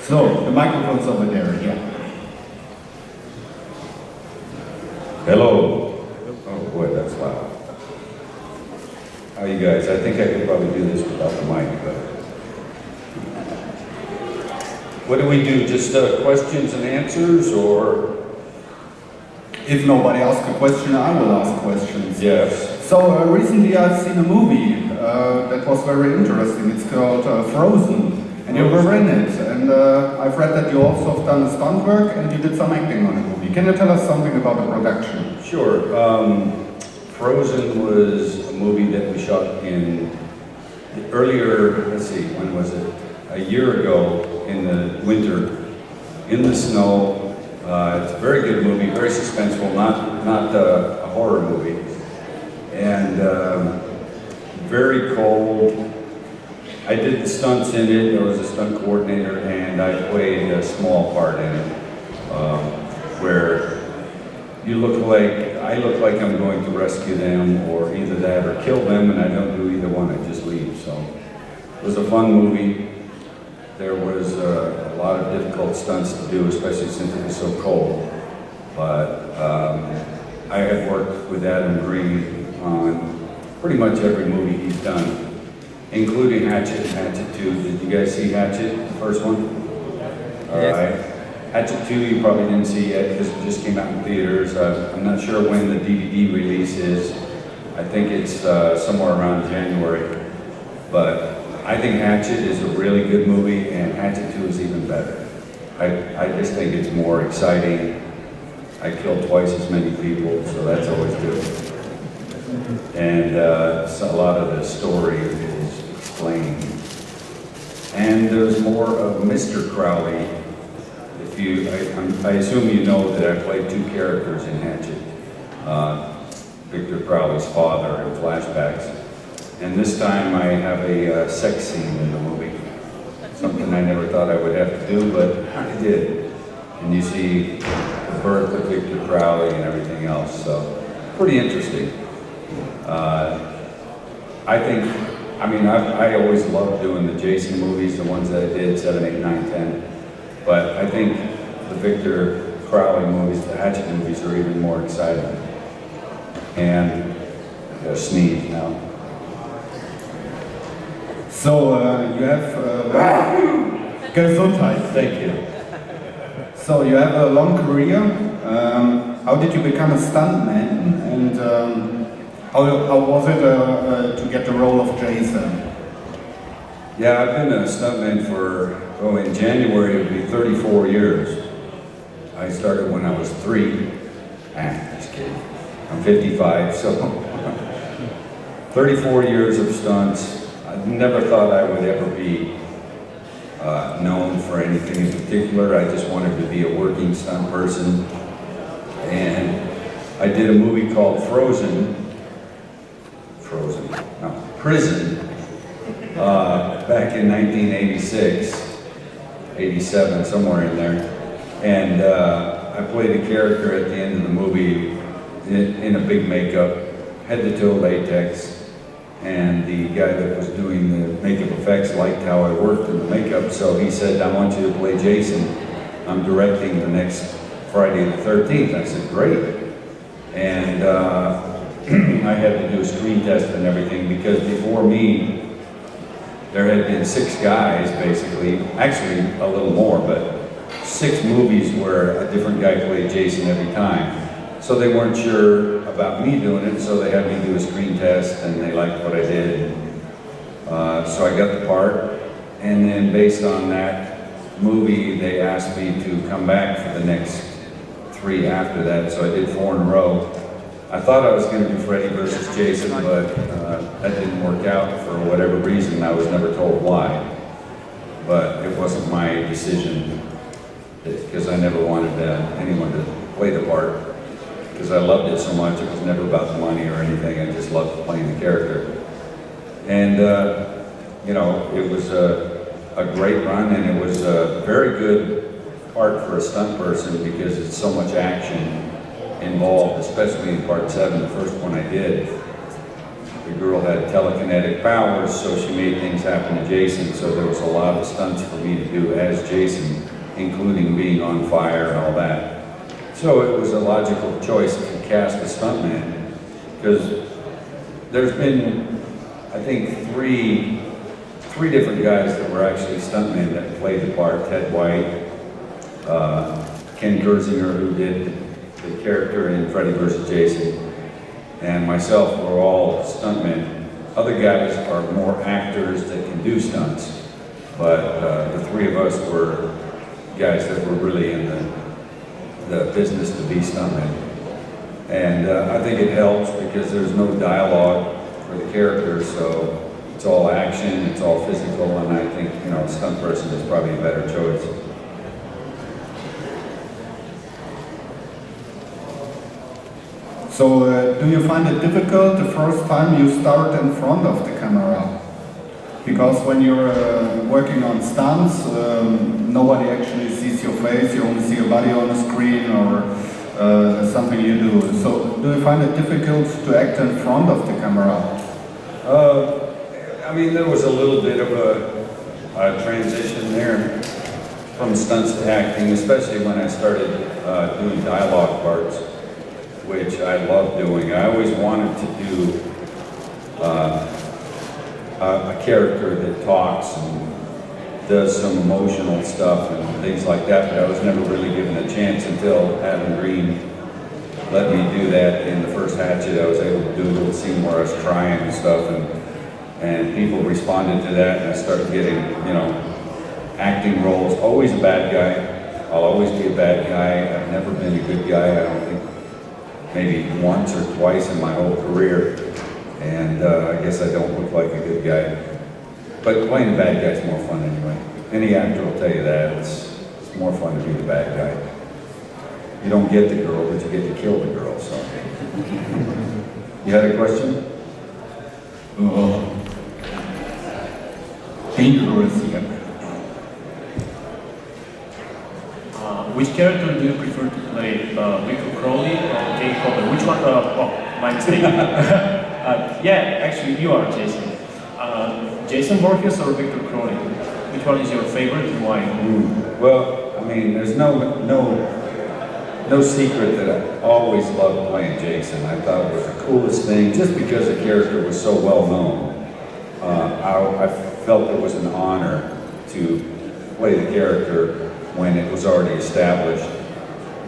So, the microphone's over there, yeah. Hello. Oh boy, that's loud. How you guys? I think I could probably do this without the mic, but... What do we do? Just questions and answers, or...? If nobody asks a question, I will ask questions. Yes. So, recently I've seen a movie that was very interesting. It's called Frozen. And you were in it. And I've read that you also have done a stunt work and you did some acting on the movie. Can you tell us something about the production? Sure. Frozen was a movie that we shot in earlier, let's see, when was it? A year ago in the winter, in the snow. It's a very good movie, very suspenseful, not a horror movie. And very cold. I did the stunts in it. I was a stunt coordinator, and I played a small part in it, where I look like I'm going to rescue them, or either that or kill them, and I don't do either one. I just leave. So it was a fun movie. There was a lot of difficult stunts to do, especially since it was so cold. But I had worked with Adam Green on pretty much every movie he's done, including Hatchet and Hatchet 2. Did you guys see Hatchet, the first one? All right. Hatchet 2 you probably didn't see yet because it just came out in theaters. I'm not sure when the DVD release is. I think it's somewhere around January. But I think Hatchet is a really good movie, and Hatchet 2 is even better. I just think it's more exciting. I killed twice as many people, so that's always good. And so a lot of the story is explained. And there's more of Mr. Crowley. I assume you know that I played two characters in Hatchet. Victor Crowley's father in flashbacks. And this time I have a sex scene in the movie. Something I never thought I would have to do, but I did. And you see the birth of Victor Crowley and everything else, so pretty interesting. I always loved doing the Jason movies, the ones that I did, 7, 8, 9, 10. But I think the Victor Crowley movies, the Hatchet movies, are even more exciting. And I gotta sneeze now. So you have Gesundheit. Thank you. So you have a long career. How did you become a stuntman, and how was it to get the role of Jason? Yeah, I've been a stuntman for, in January it would be 34 years. I started when I was 3. Just kidding. I'm 55, so 34 years of stunts. I never thought I would ever be known for anything in particular. I just wanted to be a working stunt person. And I did a movie called Prison, back in 1986, 87, somewhere in there. And I played a character at the end of the movie in a big makeup, head-to-toe latex. And the guy that was doing the makeup effects liked how I worked in the makeup, so he said, I want you to play Jason. I'm directing the next Friday the 13th. I said, great. And I had to do a screen test and everything, because before me, there had been 6 guys, basically, actually a little more, but 6 movies where a different guy played Jason every time. So they weren't sure about me doing it, so they had me do a screen test, and they liked what I did. So I got the part, and then based on that movie, they asked me to come back for the next 3 after that, so I did 4 in a row. I thought I was going to do Freddy versus Jason, but that didn't work out for whatever reason. I was never told why, but it wasn't my decision, because I never wanted anyone to play the part. Because I loved it so much. It was never about the money or anything. I just loved playing the character. And, it was a great run, and it was a very good part for a stunt person, because it's so much action involved, especially in part 7, the first one I did. The girl had telekinetic powers, so she made things happen to Jason, so there was a lot of stunts for me to do as Jason, including being on fire and all that. So it was a logical choice to cast a stuntman, because there's been, I think, three different guys that were actually stuntmen that played the part. Ted White, Ken Gerzinger, who did the character in Freddy vs. Jason, and myself were all stuntmen. Other guys are more actors that can do stunts, but the three of us were guys that were really in the business to be stuntmen. And I think it helps because there's no dialogue for the characters, so it's all action, it's all physical, and I think, you know, a stunt person is probably a better choice. So, do you find it difficult the first time you start in front of the camera? Because when you're working on stunts, nobody actually sees your face, you only see your body on the screen or something you do. So, do you find it difficult to act in front of the camera? I mean, there was a little bit of a transition there from stunts to acting, especially when I started doing dialogue parts, which I love doing. I always wanted to do a character that talks and does some emotional stuff and things like that, but I was never really given a chance until Adam Green let me do that in the first Hatchet. I was able to do a little scene where I was crying and stuff, and people responded to that, and I started getting, you know, acting roles. Always a bad guy. I'll always be a bad guy. I've never been a good guy. I don't think, maybe once or twice in my whole career, and I guess I don't look like a good guy. But playing a bad guy is more fun anyway. Any actor will tell you that. It's more fun to be the bad guy. You don't get the girl, but you get to kill the girl, so. You had a question? Dangerous, yeah. Which character do you prefer to play, Victor Crowley or Kane Hodder? Which one? Oh, my mistake. Yeah, actually, you are Jason. Jason Voorhees or Victor Crowley? Which one is your favorite and why? Well, I mean, there's no secret that I always loved playing Jason. I thought it was the coolest thing, just because the character was so well known. I felt it was an honor to play the character when it was already established.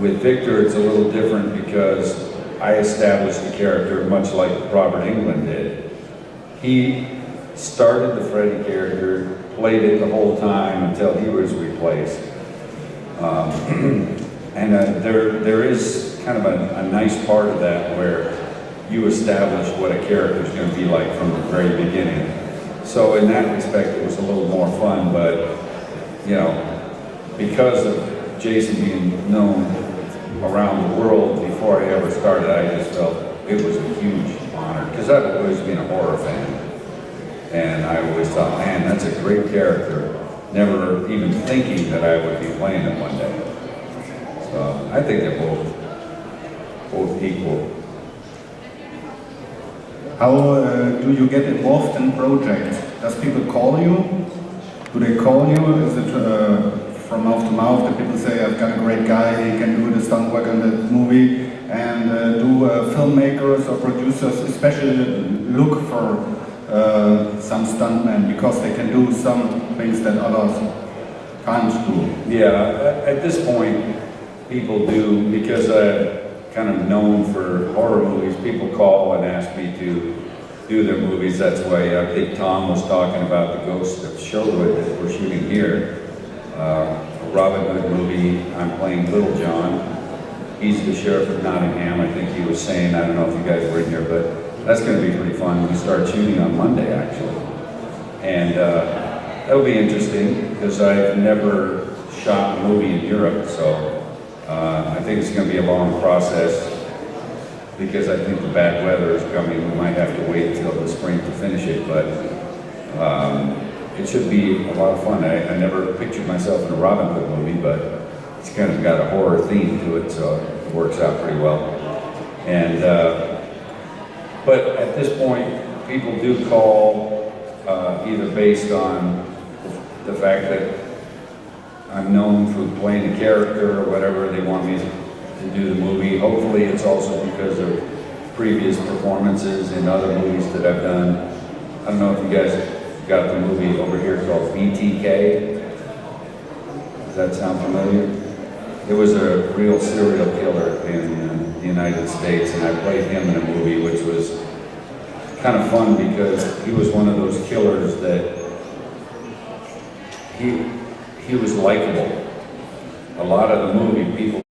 With Victor, it's a little different because I established the character much like Robert Englund did. He started the Freddy character, played it the whole time until he was replaced. And there is kind of a nice part of that where you establish what a character is going to be like from the very beginning. So in that respect, it was a little more fun, but, you know, because of Jason being known around the world before I ever started, I just felt it was a huge honor, because I've always been a horror fan. And I always thought, man, that's a great character, never even thinking that I would be playing it one day. So I think they're both equal. How do you get involved in projects? Does people call you? Do they call you? Is it from mouth to mouth that people say, I've got a great guy, he can do the stunt work on the movie? And do filmmakers or producers especially look for some stuntmen because they can do some things that others can't do? Yeah, at this point, people do, because I'm kind of known for horror movies. People call and ask me to do their movies. That's why I think Tom was talking about The Ghost of Sherwood that we're shooting here. A Robin Hood movie, I'm playing Little John. He's the sheriff of Nottingham, I think he was saying. I don't know if you guys were in here, but that's going to be pretty fun. We start shooting on Monday, actually. And that'll be interesting, because I've never shot a movie in Europe, so I think it's going to be a long process, because I think the bad weather is coming. We might have to wait until the spring to finish it, but it should be a lot of fun. I never pictured myself in a Robin Hood movie, but it's kind of got a horror theme to it, so it works out pretty well. And but at this point, people do call, either based on the fact that I'm known for playing a character or whatever, they want me to do the movie. Hopefully it's also because of previous performances in other movies that I've done. I don't know if you guys got the movie over here called BTK. Does that sound familiar? It was a real serial killer in the United States, and I played him in a movie, which was kind of fun because he was one of those killers that he was likable. A lot of the movie, people